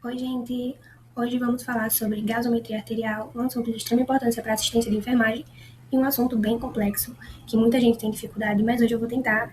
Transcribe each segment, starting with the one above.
Oi, gente! Hoje vamos falar sobre gasometria arterial, um assunto de extrema importância para a assistência de enfermagem e um assunto bem complexo, que muita gente tem dificuldade, mas hoje eu vou tentar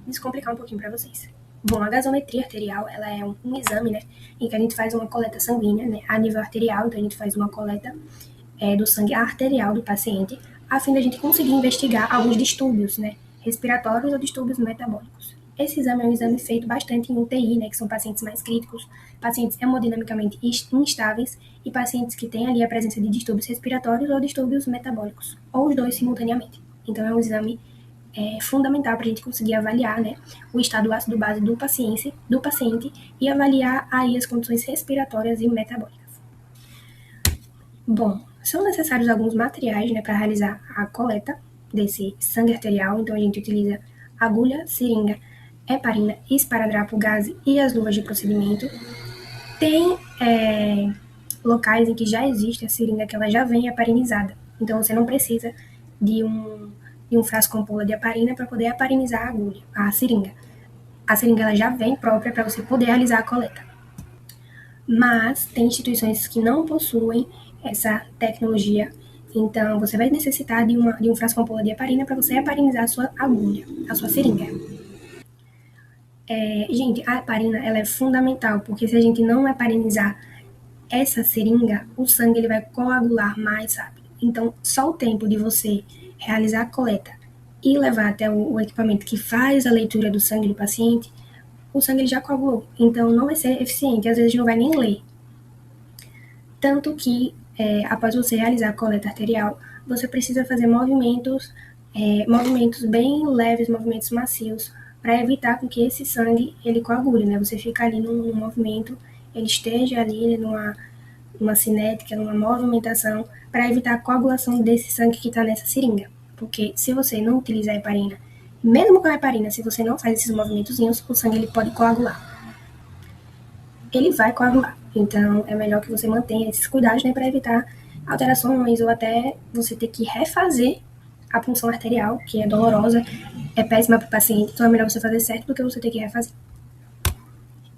descomplicar um pouquinho para vocês. Bom, a gasometria arterial, ela é um exame, né, em que a gente faz uma coleta sanguínea, né, a nível arterial, então a gente faz uma coleta do sangue arterial do paciente, a fim de a gente conseguir investigar alguns distúrbios, né, respiratórios ou distúrbios metabólicos. Esse exame é um exame feito bastante em UTI, né, que são pacientes mais críticos, pacientes hemodinamicamente instáveis e pacientes que têm ali a presença de distúrbios respiratórios ou distúrbios metabólicos, ou os dois simultaneamente. Então, é um exame fundamental para a gente conseguir avaliar, né, o estado ácido base do paciente e avaliar aí as condições respiratórias e metabólicas. Bom, são necessários alguns materiais, né, para realizar a coleta desse sangue arterial. Então, a gente utiliza agulha, seringa, heparina, esparadrapo, gaze e as luvas de procedimento. Tem locais em que já existe a seringa, que ela já vem heparinizada. Então, você não precisa de um frasco ampola de heparina para poder heparinizar a agulha, a seringa. A seringa ela já vem própria para você poder realizar a coleta. Mas tem instituições que não possuem essa tecnologia, então você vai necessitar de um frasco ampola de heparina para você heparinizar a sua agulha, a sua seringa. Gente, a heparina ela é fundamental, porque se a gente não heparinizar essa seringa, o sangue ele vai coagular mais rápido. Então, só o tempo de você realizar a coleta e levar até o equipamento que faz a leitura do sangue do paciente, o sangue ele já coagulou. Então, não vai ser eficiente, às vezes não vai nem ler. Tanto que, após você realizar a coleta arterial, você precisa fazer movimentos bem leves, movimentos macios, para evitar com que esse sangue ele coagule, né? Você fica ali num movimento, ele esteja ali numa cinética, numa movimentação, para evitar a coagulação desse sangue que está nessa seringa. Porque se você não utilizar a heparina, mesmo com a heparina, se você não faz esses movimentozinhos, o sangue ele pode coagular. Ele vai coagular. Então, é melhor que você mantenha esses cuidados, né, para evitar alterações ou até você ter que refazer a punção arterial, que é dolorosa, é péssima para o paciente, então é melhor você fazer certo do que você ter que refazer.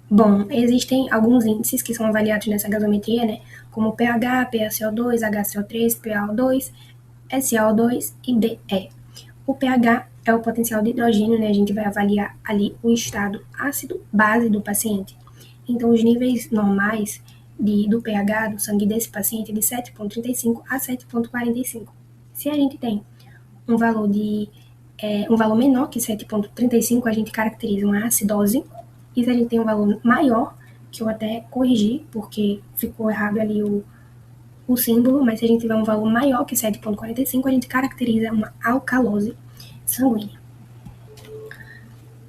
Bom, existem alguns índices que são avaliados nessa gasometria, né, como pH, PaCO2, HCO3, PaO2, SaO2 e DE. O pH é o potencial de hidrogênio, né, a gente vai avaliar ali o estado ácido base do paciente. Então, os níveis normais do pH do sangue desse paciente é de 7,35 a 7,45. Se a gente tem um valor menor que 7,35, a gente caracteriza uma acidose. E se a gente tem um valor maior, que eu até corrigi, porque ficou errado ali o símbolo, mas se a gente tiver um valor maior que 7,45, a gente caracteriza uma alcalose sanguínea.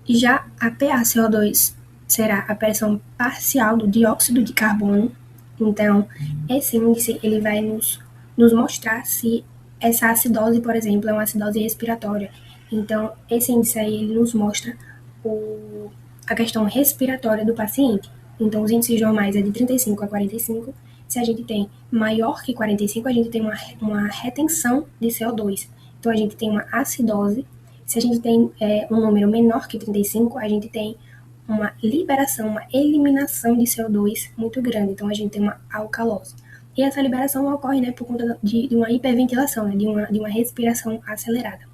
Já a PaCO2 será a pressão parcial do dióxido de carbono. Então, esse índice ele vai nos mostrar se essa acidose, por exemplo, é uma acidose respiratória. Então, esse índice aí ele nos mostra a questão respiratória do paciente. Então, os índices normais é de 35 a 45. Se a gente tem maior que 45, a gente tem uma retenção de CO2. Então, a gente tem uma acidose. Se a gente tem um número menor que 35, a gente tem uma liberação, uma eliminação de CO2 muito grande. Então, a gente tem uma alcalose. E essa liberação ocorre, né, por conta de uma hiperventilação, né, de uma respiração acelerada.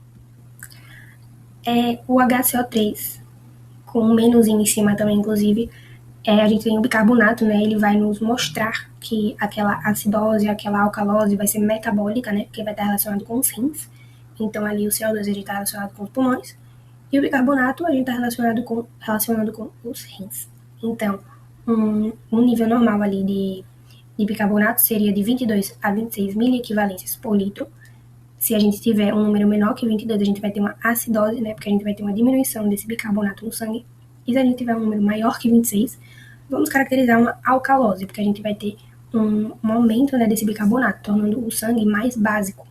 O HCO3, com um menuzinho em cima também, inclusive, a gente tem o bicarbonato, né, ele vai nos mostrar que aquela acidose, aquela alcalose vai ser metabólica, né, porque vai estar relacionado com os rins. Então, ali o CO2 a gente está relacionado com os pulmões. E o bicarbonato a gente está relacionando com os rins. Então, um nível normal ali de bicarbonato seria de 22 a 26 miliequivalências por litro. Se a gente tiver um número menor que 22, a gente vai ter uma acidose, né, porque a gente vai ter uma diminuição desse bicarbonato no sangue. E se a gente tiver um número maior que 26, vamos caracterizar uma alcalose, porque a gente vai ter um aumento, né, desse bicarbonato, tornando o sangue mais básico.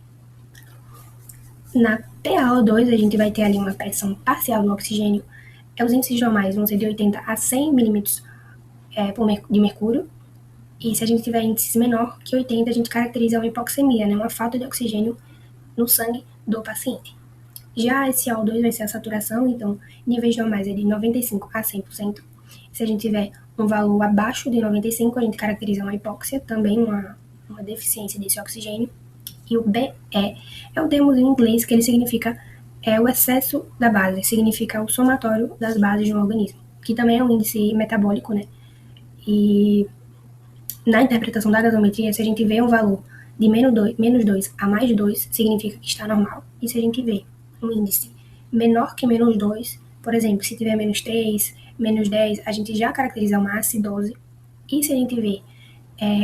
Na PaO2, a gente vai ter ali uma pressão parcial no oxigênio. Os índices normais vão ser de 80 a 100 milímetros de mercúrio. E se a gente tiver índices menor que 80, a gente caracteriza uma hipoxemia, né, uma falta de oxigênio no sangue do paciente. Já esse CO2 vai ser a saturação, então níveis normais é de 95 a 100%. Se a gente tiver um valor abaixo de 95, a gente caracteriza uma hipóxia, também uma deficiência desse oxigênio. E o BE é o termo em inglês que ele significa o excesso da base, significa o somatório das bases de um organismo, que também é um índice metabólico, né? E na interpretação da gasometria, se a gente vê um valor de menos 2 a mais 2, significa que está normal. E se a gente vê um índice menor que menos 2, por exemplo, se tiver menos 3, menos 10, a gente já caracteriza uma acidose. E se a gente vê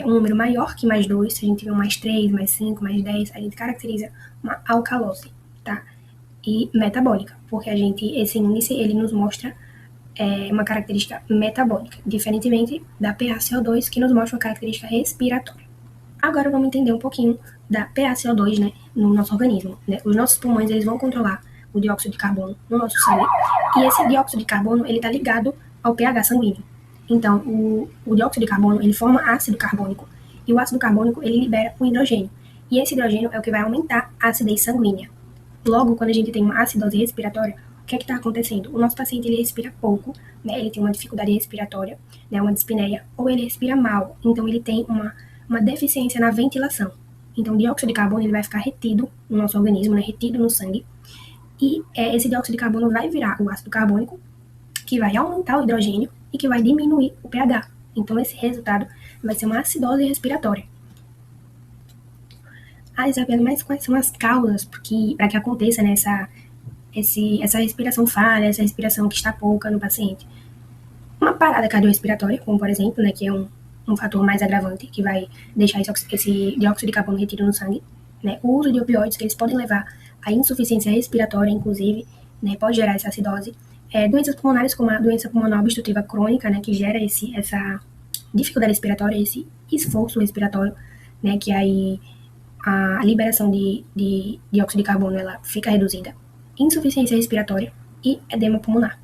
um número maior que mais 2, se a gente vê um mais 3, mais 5, mais 10, a gente caracteriza uma alcalose, tá? E metabólica, porque esse índice, ele nos mostra uma característica metabólica, diferentemente da PaCO2, que nos mostra uma característica respiratória. Agora vamos entender um pouquinho da PaCO2, né, no nosso organismo. Né? Os nossos pulmões, eles vão controlar o dióxido de carbono no nosso sangue, e esse dióxido de carbono, ele está ligado ao pH sanguíneo. Então, o dióxido de carbono, ele forma ácido carbônico, e o ácido carbônico, ele libera o hidrogênio, e esse hidrogênio é o que vai aumentar a acidez sanguínea. Logo, quando a gente tem uma acidose respiratória, o que é que está acontecendo? O nosso paciente, ele respira pouco, né? Ele tem uma dificuldade respiratória, né? Uma dispneia, ou ele respira mal, então ele tem uma deficiência na ventilação. Então, o dióxido de carbono, ele vai ficar retido no nosso organismo, né? Retido no sangue, e esse dióxido de carbono vai virar o ácido carbônico, que vai aumentar o hidrogênio e que vai diminuir o pH. Então, esse resultado vai ser uma acidose respiratória. Isabela, mas quais são as causas para que aconteça, né, essa respiração falha, essa respiração que está pouca no paciente? Uma parada cardiorrespiratória, como por exemplo, né, que é um fator mais agravante, que vai deixar esse dióxido de carbono retido no sangue. Né? O uso de opioides, que eles podem levar à insuficiência respiratória, inclusive, né, pode gerar essa acidose. Doenças pulmonares, como a doença pulmonar obstrutiva crônica, né, que gera essa dificuldade respiratória, esse esforço respiratório, né, que aí a liberação de dióxido de carbono ela fica reduzida, insuficiência respiratória e edema pulmonar.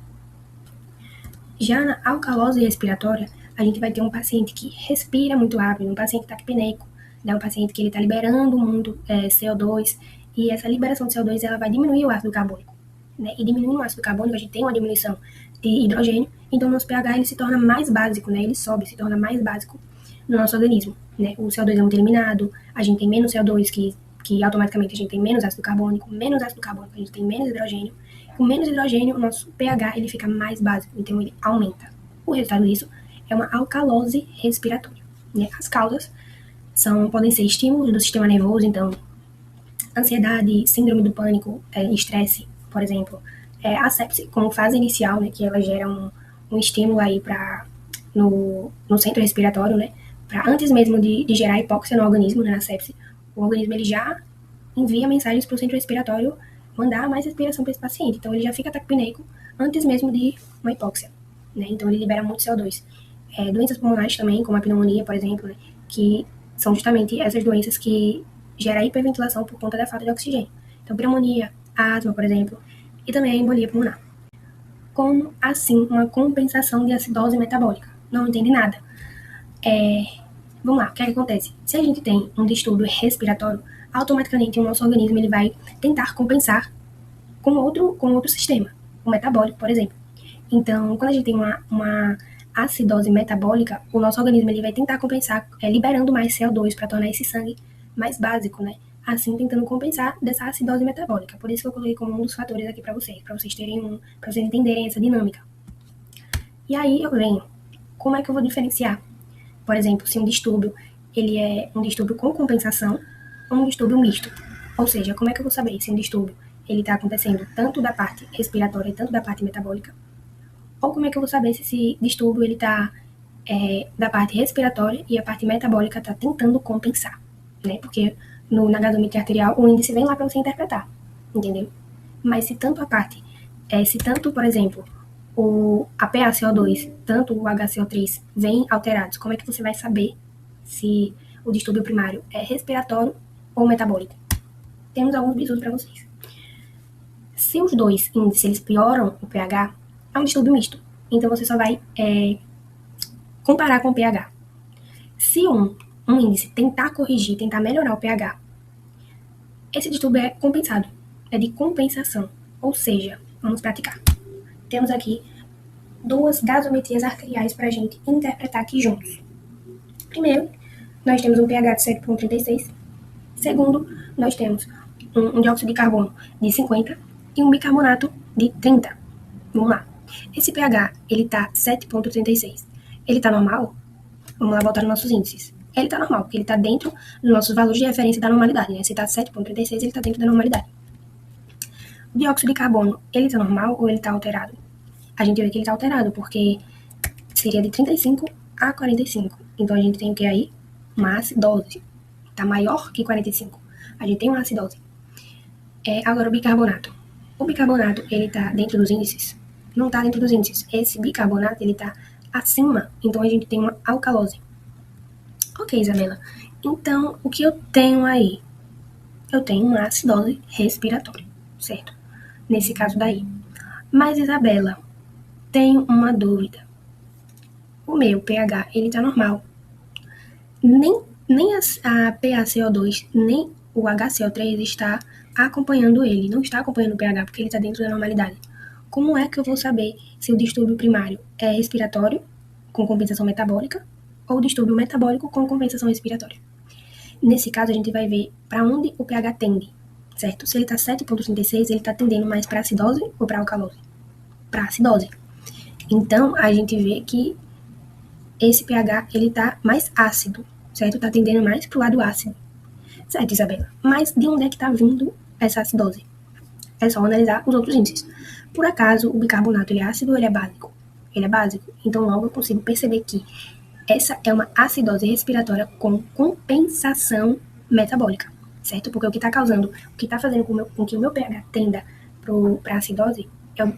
Já na alcalose respiratória, a gente vai ter um paciente que respira muito rápido, um paciente taquipneico, né, um paciente que ele está liberando muito CO2, e essa liberação de CO2 ela vai diminuir o ácido carbônico. Né, e diminuindo o ácido carbônico, a gente tem uma diminuição de hidrogênio, então o nosso pH ele se torna mais básico, né, ele sobe, se torna mais básico no nosso organismo. Né? O CO2 é muito eliminado, a gente tem menos CO2 que automaticamente a gente tem menos ácido carbônico, a gente tem menos hidrogênio. Com menos hidrogênio, o nosso pH ele fica mais básico, então ele aumenta. O resultado disso é uma alcalose respiratória. Né? As causas podem ser estímulos do sistema nervoso, então ansiedade, síndrome do pânico, estresse, por exemplo, a sepse como fase inicial, né, que ela gera um estímulo aí no centro respiratório, né, para antes mesmo de gerar hipóxia no organismo, né, na sepse, o organismo ele já envia mensagens para o centro respiratório mandar mais respiração para esse paciente. Então ele já fica taquipneico antes mesmo de uma hipóxia. Né? Então ele libera muito CO2. Doenças pulmonares também, como a pneumonia, por exemplo, né, que são justamente essas doenças que geram hiperventilação por conta da falta de oxigênio. Então pneumonia, asma, por exemplo, e também a embolia pulmonar. Como assim uma compensação de acidose metabólica? Não entende nada. Vamos lá, o que acontece? Se a gente tem um distúrbio respiratório, automaticamente o nosso organismo ele vai tentar compensar com outro sistema, o metabólico, por exemplo. Então, quando a gente tem uma acidose metabólica, o nosso organismo ele vai tentar compensar liberando mais CO2 para tornar esse sangue mais básico, né? Assim, tentando compensar dessa acidose metabólica. Por isso que eu coloquei como um dos fatores aqui para vocês para vocês entenderem essa dinâmica. E aí eu venho, como é que eu vou diferenciar? Por exemplo, se um distúrbio ele é um distúrbio com compensação ou um distúrbio misto. Ou seja, como é que eu vou saber se um distúrbio ele está acontecendo tanto da parte respiratória tanto da parte metabólica? Ou como é que eu vou saber se esse distúrbio ele está da parte respiratória e a parte metabólica está tentando compensar? Né? Porque na gasometria arterial o índice vem lá para você interpretar, entendeu? Mas se tanto por exemplo, a PaCO2, tanto o HCO3 vêm alterados, como é que você vai saber se o distúrbio primário é respiratório ou metabólico? Temos alguns bisus para vocês. Se os dois índices eles pioram o pH, é um distúrbio misto. Então você só vai comparar com o pH. Se um índice tentar corrigir, tentar melhorar o pH, esse distúrbio é compensado, é de compensação. Ou seja, vamos praticar. Temos aqui duas gasometrias arteriais para a gente interpretar aqui juntos. Primeiro, nós temos um pH de 7,36. Segundo, nós temos um dióxido de carbono de 50 e um bicarbonato de 30. Vamos lá. Esse pH, ele tá 7,36. Ele tá normal? Vamos lá voltar nos nossos índices. Ele tá normal, porque ele tá dentro dos nossos valores de referência da normalidade, né? Se tá 7,36, ele tá dentro da normalidade. O dióxido de carbono, ele tá normal ou ele tá alterado? A gente vê que ele tá alterado, porque seria de 35 a 45. Então, a gente tem o que aí? Uma acidose. Tá maior que 45. A gente tem uma acidose. Agora, o bicarbonato. O bicarbonato, ele tá dentro dos índices? Não tá dentro dos índices. Esse bicarbonato, ele tá acima. Então, a gente tem uma alcalose. Ok, Isabela. Então, o que eu tenho aí? Eu tenho uma acidose respiratória, certo? Nesse caso daí. Mas, Isabela, tenho uma dúvida. O meu pH, ele tá normal. Nem a PaCO2, nem o HCO3 está acompanhando ele. Não está acompanhando o pH, porque ele está dentro da normalidade. Como é que eu vou saber se o distúrbio primário é respiratório, com compensação metabólica, ou distúrbio metabólico com compensação respiratória? Nesse caso, a gente vai ver para onde o pH tende, certo? Se ele está 7,36, ele está tendendo mais para acidose ou para alcalose? Para acidose. Então, a gente vê que esse pH, ele tá mais ácido, certo? Tá tendendo mais pro lado ácido. Certo, Isabela? Mas de onde é que tá vindo essa acidose? É só analisar os outros índices. Por acaso, o bicarbonato, ele é ácido ou ele é básico? Ele é básico. Então, logo eu consigo perceber que essa é uma acidose respiratória com compensação metabólica, certo? Porque o que tá causando, o que tá fazendo com que o meu pH tenda pra acidose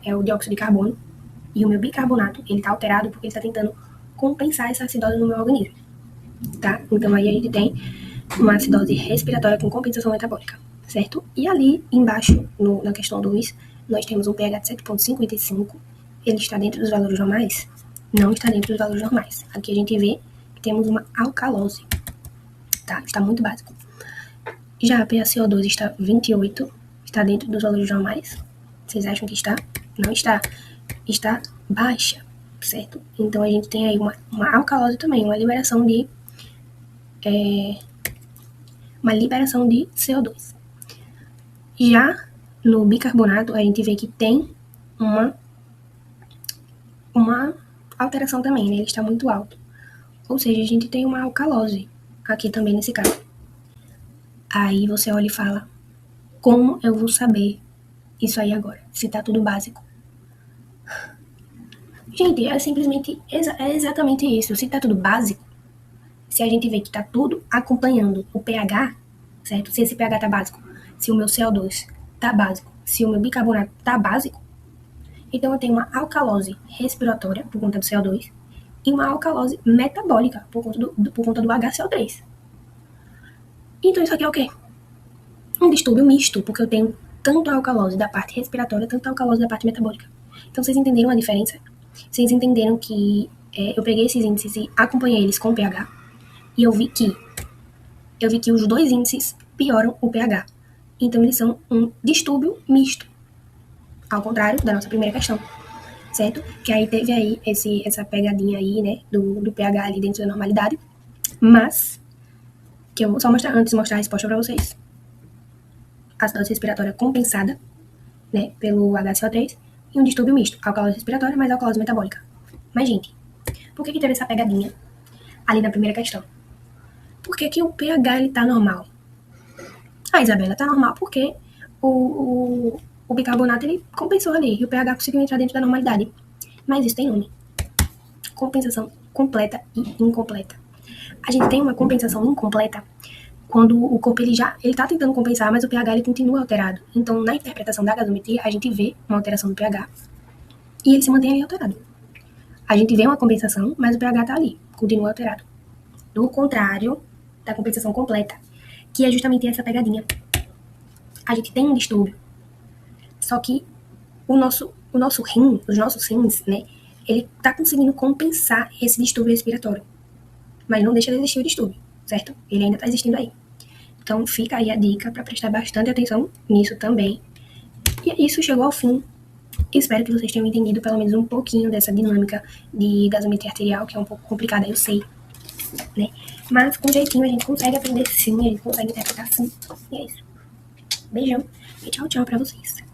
é o dióxido de carbono, e o meu bicarbonato, ele tá alterado porque ele tá tentando compensar essa acidose no meu organismo, tá? Então, aí a gente tem uma acidose respiratória com compensação metabólica, certo? E ali embaixo, na questão 2, nós temos um pH de 7,55. Ele está dentro dos valores normais? Não está dentro dos valores normais. Aqui a gente vê que temos uma alcalose, tá? Está muito básico. Já a PaCO2 está 28, está dentro dos valores normais? Vocês acham que está? Não está. Está baixa, certo? Então, a gente tem aí uma alcalose também, uma liberação de CO2. Já no bicarbonato, a gente vê que tem uma alteração também, né? Ele está muito alto. Ou seja, a gente tem uma alcalose aqui também nesse caso. Aí você olha e fala, como eu vou saber isso aí agora? Se tá tudo básico. Gente, é exatamente isso. Se tá tudo básico, se a gente vê que tá tudo acompanhando o pH, certo? Se esse pH tá básico, se o meu CO2 tá básico, se o meu bicarbonato tá básico, então eu tenho uma alcalose respiratória por conta do CO2 e uma alcalose metabólica por conta do HCO3. Então isso aqui é o quê? Um distúrbio misto, porque eu tenho tanto a alcalose da parte respiratória, tanto a alcalose da parte metabólica. Então vocês entenderam a diferença? Vocês entenderam que eu peguei esses índices e acompanhei eles com o pH e eu vi que os dois índices pioram o pH. Então eles são um distúrbio misto, ao contrário da nossa primeira questão, certo? Que aí teve aí essa pegadinha aí, né, do pH ali dentro da normalidade, mas que eu vou só mostrar antes de mostrar a resposta para vocês. Acidose respiratória compensada, né, pelo HCO3 e um distúrbio misto, alcalose respiratória mais alcalose metabólica. Mas, gente, por que teve essa pegadinha ali na primeira questão? Por que o pH ele tá normal? Ah, Isabela, tá normal porque o bicarbonato ele compensou ali e o pH conseguiu entrar dentro da normalidade. Mas isso tem nome. Compensação completa e incompleta. A gente tem uma compensação incompleta quando o corpo ele tá tentando compensar, mas o pH ele continua alterado. Então, na interpretação da gasometria, a gente vê uma alteração do pH e ele se mantém ali alterado. A gente vê uma compensação, mas o pH tá ali, continua alterado. Do contrário da compensação completa, que é justamente essa pegadinha. A gente tem um distúrbio, só que o nosso rim, os nossos rins, né, ele tá conseguindo compensar esse distúrbio respiratório, mas não deixa de existir o distúrbio, certo? Ele ainda tá existindo aí. Então fica aí a dica para prestar bastante atenção nisso também. E isso chegou ao fim Espero que vocês tenham entendido pelo menos um pouquinho dessa dinâmica de gasometria arterial, que é um pouco complicada, eu sei, né? Mas com jeitinho a gente consegue aprender sim, a gente consegue interpretar sim. E é isso. Beijão e tchau, tchau pra vocês.